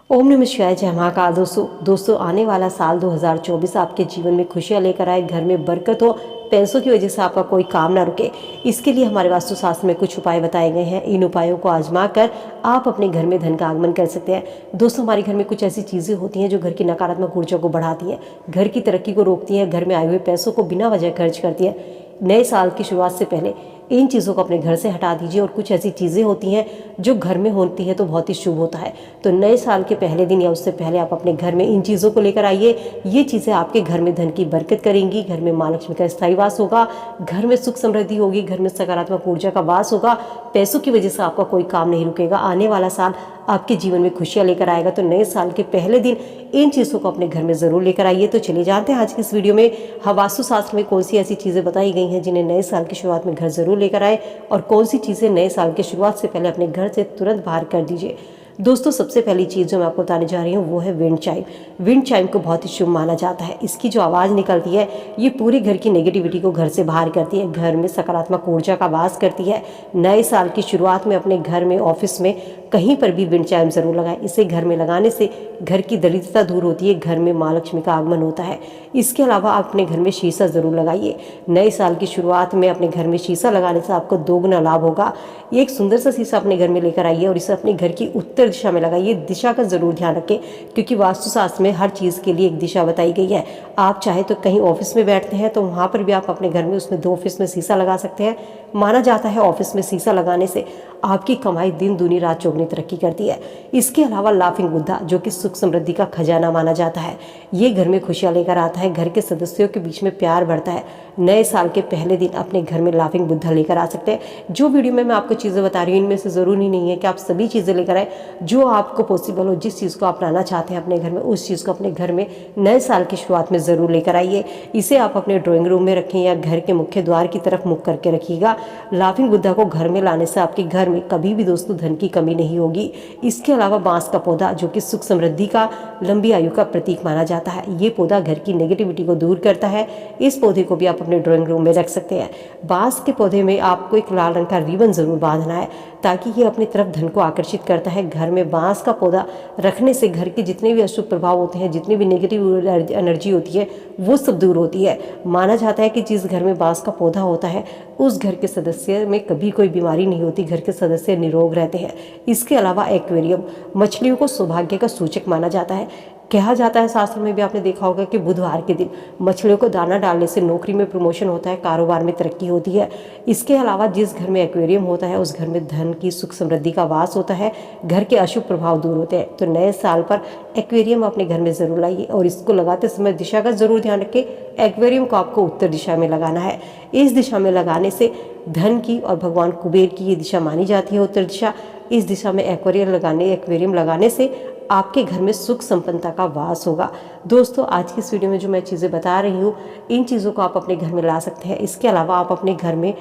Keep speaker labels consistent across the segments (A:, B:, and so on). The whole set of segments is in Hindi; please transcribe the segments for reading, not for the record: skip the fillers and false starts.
A: ओम नमः शिवाय। जय महाकाल। दोस्तों आने वाला साल 2024 आपके जीवन में खुशियां लेकर आए, घर में बरकत हो, पैसों की वजह से आपका कोई काम ना रुके। इसके लिए हमारे वास्तुशास्त्र में कुछ उपाय बताए गए हैं। इन उपायों को आजमा कर आप अपने घर में धन का आगमन कर सकते हैं। दोस्तों हमारे घर में कुछ ऐसी चीज़ें होती हैं जो घर की नकारात्मक ऊर्जा को बढ़ाती हैं, घर की तरक्की को रोकती हैं, घर में आए हुए पैसों को बिना वजह खर्च करती हैं। नए साल की शुरुआत से पहले इन चीज़ों को अपने घर से हटा दीजिए। और कुछ ऐसी चीज़ें होती हैं जो घर में होती हैं तो बहुत ही शुभ होता है। तो नए साल के पहले दिन या उससे पहले आप अपने घर में इन चीज़ों को लेकर आइए। ये चीज़ें आपके घर में धन की बरकत करेंगी, घर में माँ लक्ष्मी का स्थायी वास होगा, घर में सुख समृद्धि होगी, घर में सकारात्मक ऊर्जा का वास होगा, पैसों की वजह से आपका कोई काम नहीं रुकेगा। आने वाला साल आपके जीवन में खुशियां लेकर आएगा। तो नए साल के पहले दिन इन चीज़ों को अपने घर में ज़रूर लेकर आइए। तो चलिए जानते हैं आज की इस वीडियो में वास्तुशास्त्र में कौन सी ऐसी चीज़ें बताई गई हैं जिन्हें नए साल की शुरुआत में घर ज़रूर लेकर आए, और कौन सी चीज़ें नए साल की शुरुआत से पहले अपने घर से तुरंत बाहर कर दीजिए। दोस्तों सबसे पहली चीज़ जो मैं आपको बताने जा रही हूँ वो है विंड चाइम। विंड चाइम को बहुत ही शुभ माना जाता है। इसकी जो आवाज़ निकलती है ये पूरे घर की नेगेटिविटी को घर से बाहर करती है, घर में सकारात्मक ऊर्जा का वास करती है। नए साल की शुरुआत में अपने घर में, ऑफिस में, कहीं पर भी विंड चाइम ज़रूर लगाएं। इसे घर में लगाने से घर की दरिद्रता दूर होती है, घर में माँ लक्ष्मी का आगमन होता है। इसके अलावा आप अपने घर में शीशा ज़रूर लगाइए। नए साल की शुरुआत में अपने घर में शीशा लगाने से आपको दोगुना लाभ होगा। एक सुंदर सा शीशा अपने घर में लेकर आइए और इसे अपने घर की उत्तर दिशा में लगाइए। दिशा का ज़रूर ध्यान रखें क्योंकि वास्तुशास्त्र में हर चीज़ के लिए एक दिशा बताई गई है। आप चाहे तो कहीं ऑफिस में बैठते हैं तो वहाँ पर भी आप अपने घर में उसमें 2 ऑफिस में शीशा लगा सकते हैं। माना जाता है ऑफिस में शीशा लगाने से आपकी कमाई दिन दूनी रात चौगुनी तरक्की करती है। इसके अलावा लाफिंग बुद्धा जो कि सुख समृद्धि का खजाना माना जाता है, ये घर में खुशियाँ लेकर आता है, घर के सदस्यों के बीच में प्यार बढ़ता है। नए साल के पहले दिन अपने घर में लाफिंग बुद्धा लेकर आ सकते हैं। जो वीडियो में मैं आपको चीज़ें बता रही हूँ इनमें से ज़रूरी नहीं है कि आप सभी चीज़ें लेकर आए। जो आपको पॉसिबल हो, जिस चीज़ को आप लाना चाहते हैं अपने घर में, उस चीज़ को अपने घर में नए साल की शुरुआत में ज़रूर लेकर आइए। इसे आप अपने ड्राइंग रूम में रखें या घर के मुख्य द्वार की तरफ मुख करके रखिएगा। लाफिंग बुद्धा को घर में लाने से आपके घर में कभी भी दोस्तों धन की कमी नहीं होगी। इसके अलावा बांस का पौधा जो कि सुख समृद्धि का, लंबी आयु का प्रतीक माना जाता है, ये पौधा घर की नेगेटिविटी को दूर करता है। इस पौधे को भी आप अपने ड्राइंग रूम में रख सकते हैं। बांस के पौधे में आपको एक लाल रंग का रिबन जरूर बांधना है ताकि ये अपनी तरफ धन को आकर्षित करता है। घर में बांस का पौधा रखने से घर के जितने भी अशुभ प्रभाव होते हैं, जितनी भी नेगेटिव एनर्जी होती है, वो सब दूर होती है। माना जाता है कि जिस घर में बांस का पौधा होता है उस घर के सदस्य में कभी कोई बीमारी नहीं होती, घर के सदस्य निरोग रहते हैं। इसके अलावा एक्वेरियम मछलियों को सौभाग्य का सूचक माना जाता है। कहा जाता है, शास्त्र में भी आपने देखा होगा कि बुधवार के दिन मछलियों को दाना डालने से नौकरी में प्रमोशन होता है, कारोबार में तरक्की होती है। इसके अलावा जिस घर में एक्वेरियम होता है उस घर में धन की, सुख समृद्धि का वास होता है, घर के अशुभ प्रभाव दूर होते हैं। तो नए साल पर एक्वेरियम अपने घर में ज़रूर लाइए और इसको लगाते समय दिशा का ज़रूर ध्यान रखें। एक्वेरियम को आपको उत्तर दिशा में लगाना है। इस दिशा में लगाने से धन की और भगवान कुबेर की ये दिशा मानी जाती है, उत्तर दिशा। इस दिशा में एक्वेरियम लगाने से आपके घर में सुख संपन्नता का वास होगा। दोस्तों आज की इस वीडियो में जो मैं चीज़ें बता रही हूँ इन चीज़ों को आप अपने घर में ला सकते हैं। इसके अलावा आप अपने घर में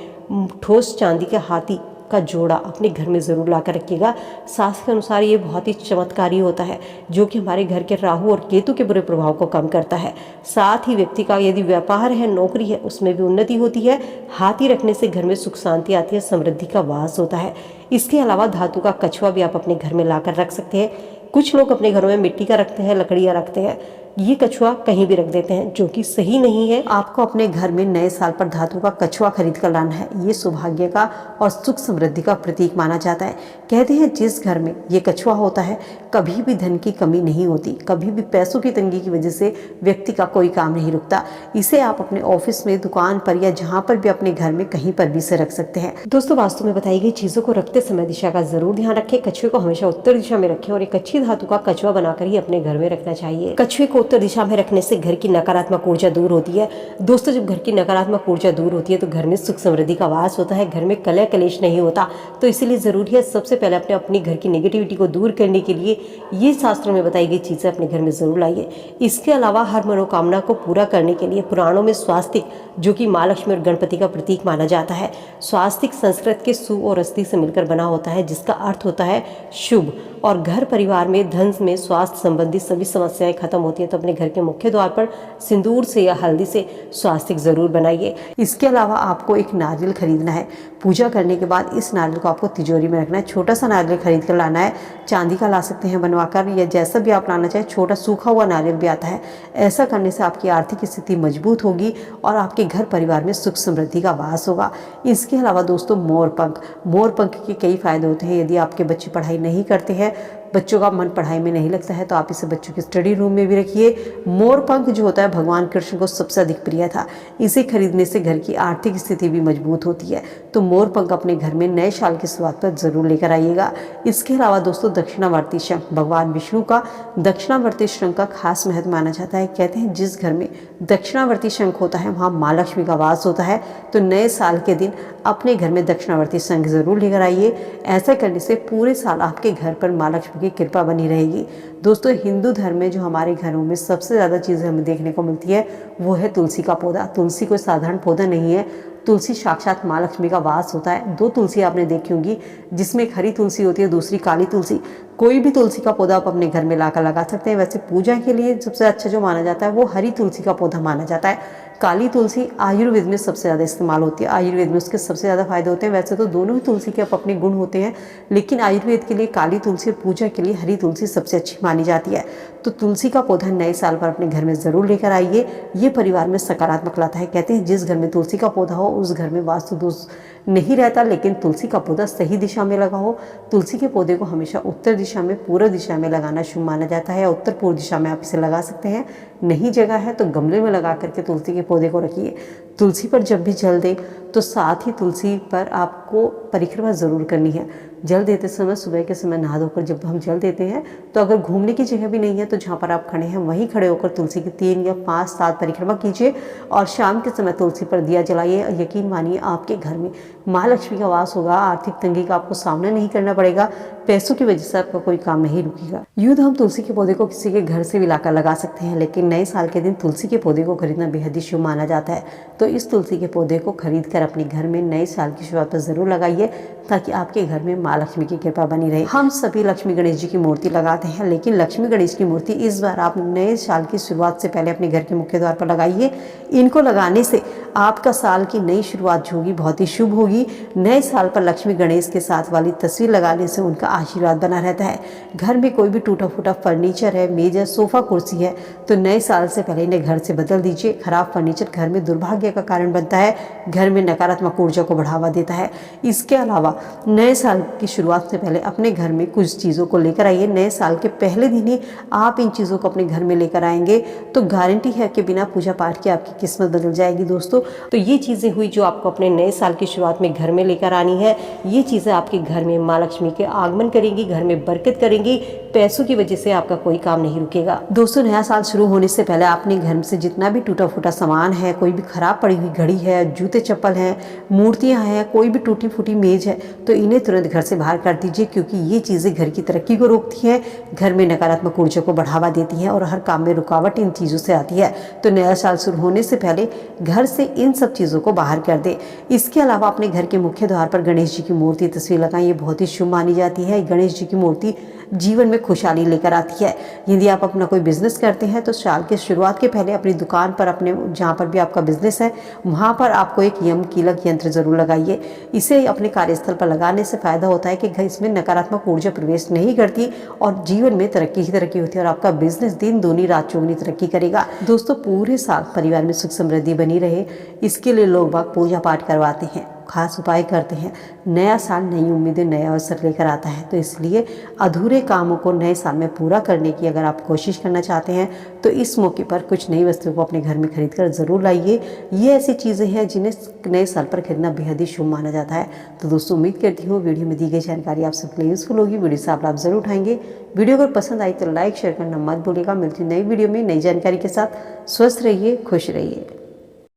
A: ठोस चांदी के हाथी का जोड़ा अपने घर में ज़रूर ला कर रखिएगा। शास्त्र के अनुसार ये बहुत ही चमत्कारी होता है जो कि हमारे घर के राहु और केतु के बुरे प्रभाव को कम करता है। साथ ही व्यक्ति का यदि व्यापार है, नौकरी है, उसमें भी उन्नति होती है। हाथी रखने से घर में सुख शांति आती है, समृद्धि का वास होता है। इसके अलावा धातु का कछुआ भी आप अपने घर में ला कर रख सकते हैं। कुछ लोग अपने घरों में मिट्टी का रखते हैं, लकड़ियाँ रखते हैं, ये कछुआ कहीं भी रख देते हैं जो कि सही नहीं है। आपको अपने घर में नए साल पर धातु का कछुआ खरीद कर लाना है। ये सौभाग्य का और सुख समृद्धि का प्रतीक माना जाता है। कहते हैं जिस घर में ये कछुआ होता है कभी भी धन की कमी नहीं होती, कभी भी पैसों की तंगी की वजह से व्यक्ति का कोई काम नहीं रुकता। इसे आप अपने ऑफिस में, दुकान पर या जहाँ पर भी अपने घर में कहीं पर भी से रख सकते हैं। दोस्तों वास्तु में बताई गई चीज़ों को रखते समय दिशा का जरूर ध्यान रखें। कछुए को हमेशा उत्तर दिशा में रखें और एक अच्छी धातु का कछुआ बनाकर ही अपने घर में रखना चाहिए। कछुए को उत्तर दिशा में रखने से घर की नकारात्मक ऊर्जा दूर होती है। दोस्तों जब घर की नकारात्मक ऊर्जा दूर होती है तो घर में सुख समृद्धि का वास होता है, घर में कलह कलेश नहीं होता। तो इसीलिए जरूरी है सबसे पहले अपनी घर की नेगेटिविटी को दूर करने के लिए ये शास्त्रों में बताई गई चीजें अपने घर में जरूर लाइए। इसके अलावा हर मनोकामना को पूरा करने के लिए पुराणों में स्वास्तिक जो कि माँ लक्ष्मी और गणपति का प्रतीक माना जाता है। स्वास्तिक संस्कृत के सु और अस्थि से मिलकर बना होता है जिसका अर्थ होता है शुभ, और घर परिवार में, धन में, स्वास्थ्य संबंधी सभी समस्याएं खत्म होती हैं। तो अपने घर के मुख्य द्वार पर सिंदूर से या हल्दी से स्वास्तिक जरूर बनाइए। इसके अलावा आपको एक नारियल खरीदना है। पूजा करने के बाद इस नारियल को आपको तिजोरी में रखना है। छोटा सा नारियल खरीद कर लाना है, चांदी का ला सकते हैं बनवाकर, या जैसा भी आप लाना चाहे। छोटा सूखा हुआ नारियल भी आता है। ऐसा करने से आपकी आर्थिक स्थिति मजबूत होगी और आपके घर परिवार में सुख समृद्धि का वास होगा। इसके अलावा दोस्तों मोर पंख के कई फायदे होते हैं। यदि आपके बच्चे पढ़ाई नहीं करते हैं, बच्चों का मन पढ़ाई में नहीं लगता है, तो आप इसे बच्चों के स्टडी रूम में भी रखिए। मोर पंख जो होता है भगवान कृष्ण को सबसे अधिक प्रिय था। इसे खरीदने से घर की आर्थिक स्थिति भी मजबूत होती है। तो मोर पंख अपने घर में नए साल की शुरुआत पर जरूर लेकर आइएगा। इसके अलावा दोस्तों दक्षिणावर्ती शंख, भगवान विष्णु का दक्षिणावर्ती शंख का खास महत्व माना जाता है। कहते हैं जिस घर में दक्षिणावर्ती शंख होता है वहाँ माँ लक्ष्मी का वास होता है। तो नए साल के दिन अपने घर में दक्षिणावर्ती शंख जरूर लेकर आइए। ऐसा करने से पूरे साल आपके घर पर माँ लक्ष्मी की कृपा बनी रहेगी। दोस्तों हिंदू धर्म में जो हमारे घरों में सबसे ज़्यादा चीज़ें हमें देखने को मिलती है वो है तुलसी का पौधा। तुलसी कोई साधारण पौधा नहीं है। तुलसी साक्षात माँ लक्ष्मी का वास होता है। दो तुलसी आपने देखी होंगी, जिसमें एक हरी तुलसी होती है, दूसरी काली तुलसी। कोई भी तुलसी का पौधा आप अपने घर में लाकर लगा सकते हैं। वैसे पूजा के लिए सबसे अच्छा जो माना जाता है वो हरी तुलसी का पौधा माना जाता है। काली तुलसी आयुर्वेद में सबसे ज़्यादा इस्तेमाल होती है। आयुर्वेद में उसके सबसे ज़्यादा फायदे होते हैं। वैसे तो दोनों ही तुलसी के अपने गुण होते हैं, लेकिन आयुर्वेद के लिए काली तुलसी और पूजा के लिए हरी तुलसी सबसे अच्छी मानी जाती है। तो तुलसी का पौधा नए साल पर अपने घर में ज़रूर लेकर आइए। ये परिवार में सकारात्मक लाता है। कहते हैं जिस घर में तुलसी का पौधा हो उस घर में वास्तु दोष नहीं रहता, लेकिन तुलसी का पौधा सही दिशा में लगा हो। तुलसी के पौधे को हमेशा उत्तर दिशा में, पूर्व दिशा में लगाना शुभ माना जाता है। उत्तर पूर्व दिशा में आप इसे लगा सकते हैं। नहीं जगह है तो गमले में लगा करके तुलसी के पौधे को रखिए। तुलसी पर जब भी जल दें तो साथ ही तुलसी पर आपको परिक्रमा ज़रूर करनी है। जल देते समय सुबह के समय नहा धोकर जब हम जल देते हैं तो अगर घूमने की जगह भी नहीं है तो जहाँ पर आप खड़े हैं वहीं खड़े होकर तुलसी की 3 या 5 7 परिक्रमा कीजिए और शाम के समय तुलसी पर दिया जलाइए। यकीन मानिए आपके घर में माँ लक्ष्मी का वास होगा। आर्थिक तंगी का आपको सामना नहीं करना पड़ेगा। पैसों की वजह से आपका कोई काम नहीं रुकेगा। यूँ हम तुलसी के पौधे को किसी के घर से भी लाकर लगा सकते हैं, लेकिन नए साल के दिन तुलसी के पौधे को खरीदना बेहद ही शुभ माना जाता है। तो इस तुलसी के पौधे को खरीद कर अपने घर में नए साल की शुरुआत पर जरूर लगाइए, ताकि आपके घर में माँ लक्ष्मी की कृपा बनी रहे। हम सभी लक्ष्मी गणेश जी की मूर्ति लगाते हैं, लेकिन लक्ष्मी गणेश की मूर्ति इस बार आप नए साल की शुरुआत से पहले अपने घर के मुख्य द्वार पर लगाइए। इनको लगाने से आपका साल की नई शुरुआत जो होगी बहुत ही शुभ होगी। नए साल पर लक्ष्मी गणेश के साथ वाली तस्वीर लगाने से उनका आशीर्वाद बना रहता है। घर में कोई भी टूटा फूटा फर्नीचर है, मेज है, सोफा कुर्सी है, तो नए साल से पहले इन्हें घर से बदल दीजिए। खराब फर्नीचर घर में दुर्भाग्य का कारण बनता है, घर में नकारात्मक ऊर्जा को बढ़ावा देता है। इसके अलावा नए साल की शुरुआत से पहले अपने घर में कुछ चीज़ों को लेकर आइए। नए साल के पहले दिन ही आप इन चीज़ों को अपने घर में लेकर आएंगे तो गारंटी है कि बिना पूजा पाठ के आपकी किस्मत बदल जाएगी। दोस्तों तो ये चीज़ें हुई जो आपको अपने नए साल की शुरुआत में घर में लेकर आनी है। ये चीज़ें आपके घर में माँ लक्ष्मी के आगमन करेंगी, घर में बरकत करेंगी। पैसों की वजह से आपका कोई काम नहीं रुकेगा। दोस्तों नया साल शुरू होने से पहले अपने घर से जितना भी टूटा फूटा सामान है, कोई भी खराब पड़ी हुई घड़ी है, जूते चप्पल हैं, मूर्तियां हैं, कोई भी टूटी फूटी मेज है, तो इन्हें तुरंत घर से बाहर कर दीजिए, क्योंकि ये चीज़ें घर की तरक्की को रोकती हैं, घर में नकारात्मक ऊर्जा को बढ़ावा देती हैं और हर काम में रुकावट इन चीज़ों से आती है। तो नया साल शुरू होने से पहले घर से इन सब चीज़ों को बाहर कर दे। इसके अलावा अपने घर के मुख्य द्वार पर गणेश जी की मूर्ति तस्वीर लगाएं। ये बहुत ही शुभ मानी जाती है। गणेश जी की मूर्ति जीवन में खुशहाली लेकर आती है। यदि आप अपना कोई बिजनेस करते हैं तो साल के शुरुआत के पहले अपनी दुकान पर, अपने जहाँ पर भी आपका बिजनेस है वहाँ पर आपको एक यम कीलक यंत्र जरूर लगाइए। इसे अपने कार्यस्थल पर लगाने से फायदा होता है कि इसमें नकारात्मक ऊर्जा प्रवेश नहीं करती और जीवन में तरक्की ही तरक्की होती है और आपका बिजनेस दिन दूनी रात चौगुनी तरक्की करेगा। दोस्तों पूरे साल परिवार में सुख समृद्धि बनी रहे, इसके लिए लोग बाग पूजा पाठ करवाते हैं, खास उपाय करते हैं। नया साल नई उम्मीदें, नया अवसर लेकर आता है, तो इसलिए अधूरे कामों को नए साल में पूरा करने की अगर आप कोशिश करना चाहते हैं तो इस मौके पर कुछ नई वस्तुओं को अपने घर में खरीद कर ज़रूर लाइए। ये ऐसी चीज़ें हैं जिन्हें नए साल पर खरीदना बेहद ही शुभ माना जाता है। तो दोस्तों उम्मीद करती हूँ वीडियो में दी गई जानकारी आप सबके लिए यूज़फुल होगी। वीडियो से आप लाभ जरूर उठाएंगे। वीडियो अगर पसंद आई तो लाइक शेयर करना मत भूलिएगा। मिलती नई वीडियो में नई जानकारी के साथ। स्वस्थ रहिए, खुश रहिए।